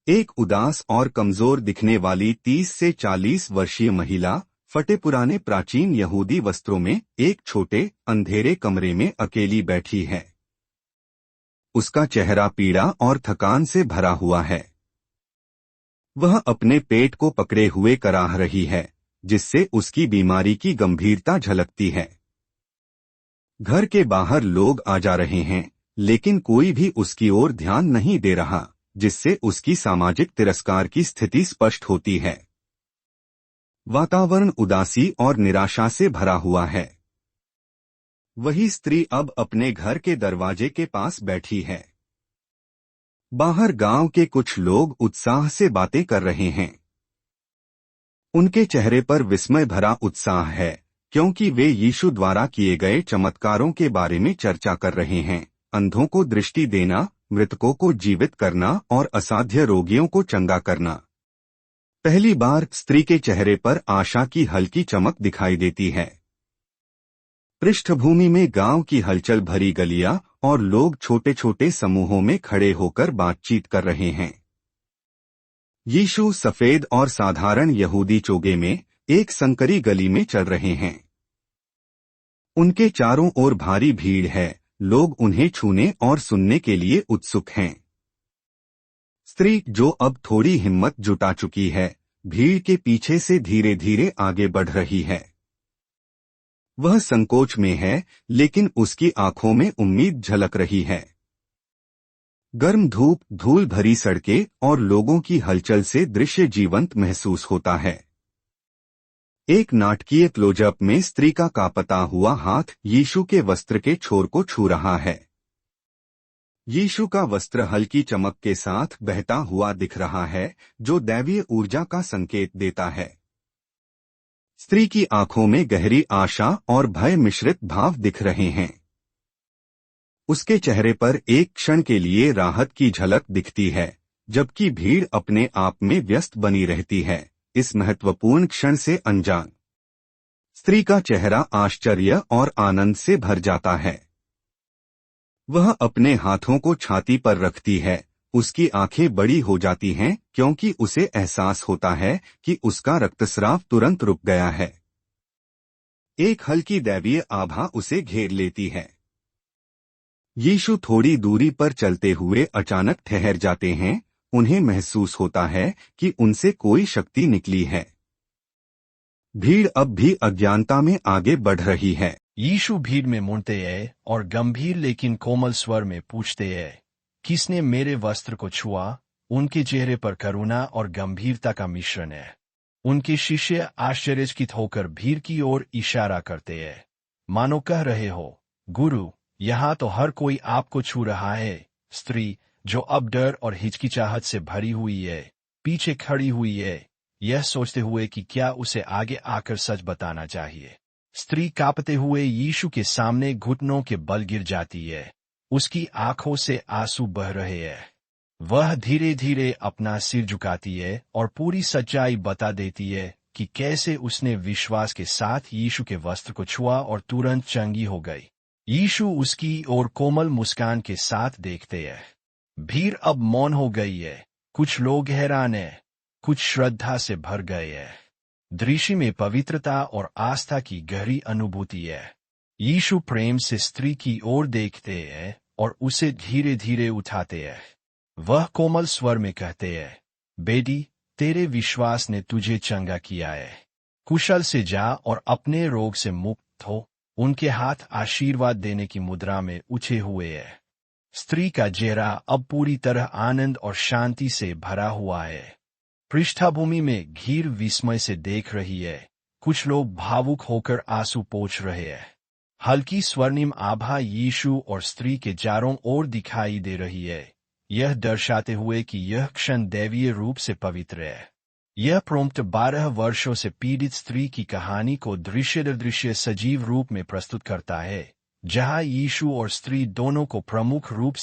एक उदास और कमजोर दिखने वाली 30 से 40 वर्षीय महिला फटे पुराने प्राचीन यहूदी वस्त्रों में एक छोटे अंधेरे कमरे में अकेली बैठी है। उसका चेहरा पीड़ा और थकान से भरा हुआ है। वह अपने पेट को पकड़े हुए कराह रही है, जिससे उसकी बीमारी की गंभीरता झलकती है। घर के बाहर लोग आ जा रहे हैं, लेकिन कोई भी उसकी ओर ध्यान नहीं दे रहा, जिससे उसकी सामाजिक तिरस्कार की स्थिति स्पष्ट होती है। वातावरण उदासी और निराशा से भरा हुआ है। वही स्त्री अब अपने घर के दरवाजे के पास बैठी है। बाहर गांव के कुछ लोग उत्साह से बातें कर रहे हैं। उनके चेहरे पर विस्मय भरा उत्साह है, क्योंकि वे यीशु द्वारा किए गए चमत्कारों के बारे में चर्चा कर रहे हैं। अंधों को दृष्टि देना, मृतकों को जीवित करना और असाध्य रोगियों को चंगा करना। पहली बार स्त्री के चेहरे पर आशा की हल्की चमक दिखाई देती है। पृष्ठभूमि में गांव की हलचल भरी गलियां और लोग छोटे छोटे समूहों में खड़े होकर बातचीत कर रहे हैं। यीशु सफेद और साधारण यहूदी चोगे में एक संकरी गली में चल रहे हैं। उनके चारों ओर भारी भीड़ है, लोग उन्हें छूने और सुनने के लिए उत्सुक हैं। स्त्री, जो अब थोड़ी हिम्मत जुटा चुकी है, भीड़ के पीछे से धीरे धीरे आगे बढ़ रही है। वह संकोच में है, लेकिन उसकी आंखों में उम्मीद झलक रही है। गर्म धूप, धूल भरी सड़कें और लोगों की हलचल से दृश्य जीवंत महसूस होता है। एक नाटकीय क्लोजअप में स्त्री का कांपता हुआ हाथ यीशु के वस्त्र के छोर को छू रहा है। यीशु का वस्त्र हल्की चमक के साथ बहता हुआ दिख रहा है, जो दैवीय ऊर्जा का संकेत देता है। स्त्री की आंखों में गहरी आशा और भय मिश्रित भाव दिख रहे हैं। उसके चेहरे पर एक क्षण के लिए राहत की झलक दिखती है, जबकि भीड़ अपने आप में व्यस्त बनी रहती है, इस महत्वपूर्ण क्षण से अनजान। स्त्री का चेहरा आश्चर्य और आनंद से भर जाता है। वह अपने हाथों को छाती पर रखती है। उसकी आंखें बड़ी हो जाती हैं, क्योंकि उसे एहसास होता है कि उसका रक्तस्राव तुरंत रुक गया है। एक हल्की दैवीय आभा उसे घेर लेती है। यीशु थोड़ी दूरी पर चलते हुए अचानक ठहर जाते हैं। उन्हें महसूस होता है कि उनसे कोई शक्ति निकली है। भीड़ अब भी अज्ञानता में आगे बढ़ रही है। यीशु भीड़ में मुड़ते हैं और गंभीर लेकिन कोमल स्वर में पूछते हैं, किसने मेरे वस्त्र को छुआ? उनके चेहरे पर करुणा और गंभीरता का मिश्रण है। उनके शिष्य आश्चर्यचकित होकर भीड़ की ओर इशारा करते हैं, मानो कह रहे हो, गुरु, यहाँ तो हर कोई आपको छू रहा है। स्त्री, जो अब डर और हिचकिचाहट से भरी हुई है, पीछे खड़ी हुई है, यह सोचते हुए कि क्या उसे आगे आकर सच बताना चाहिए। स्त्री कांपते हुए यीशु के सामने घुटनों के बल गिर जाती है। उसकी आंखों से आंसू बह रहे हैं। वह धीरे धीरे अपना सिर झुकाती है और पूरी सच्चाई बता देती है कि कैसे उसने विश्वास के साथ यीशु के वस्त्र को छुआ और तुरंत चंगी हो गई। यीशु उसकी ओर कोमल मुस्कान के साथ देखते हैं। भीड़ अब मौन हो गई है। कुछ लोग हैरान हैं, कुछ श्रद्धा से भर गए हैं। दृश्य में पवित्रता और आस्था की गहरी अनुभूति है। यीशु प्रेम से स्त्री की ओर देखते हैं और उसे धीरे धीरे उठाते हैं। वह कोमल स्वर में कहते हैं, बेटी, तेरे विश्वास ने तुझे चंगा किया है। कुशल से जा और अपने रोग से मुक्त हो। उनके हाथ आशीर्वाद देने की मुद्रा में उठे हुए हैं। स्त्री का चेहरा अब पूरी तरह आनंद और शांति से भरा हुआ है। पृष्ठभूमि में भीड़ विस्मय से देख रही है। कुछ लोग भावुक होकर आंसू पोंछ रहे हैं। हल्की स्वर्णिम आभा यीशु और स्त्री के चारों ओर दिखाई दे रही है, यह दर्शाते हुए कि यह क्षण दैवीय रूप से पवित्र है। यह प्रॉम्प्ट 12 वर्षों से पीड़ित स्त्री की कहानी को दृश्य सजीव रूप में प्रस्तुत करता है, जहां यीशु और स्त्री दोनों को प्रमुख रूप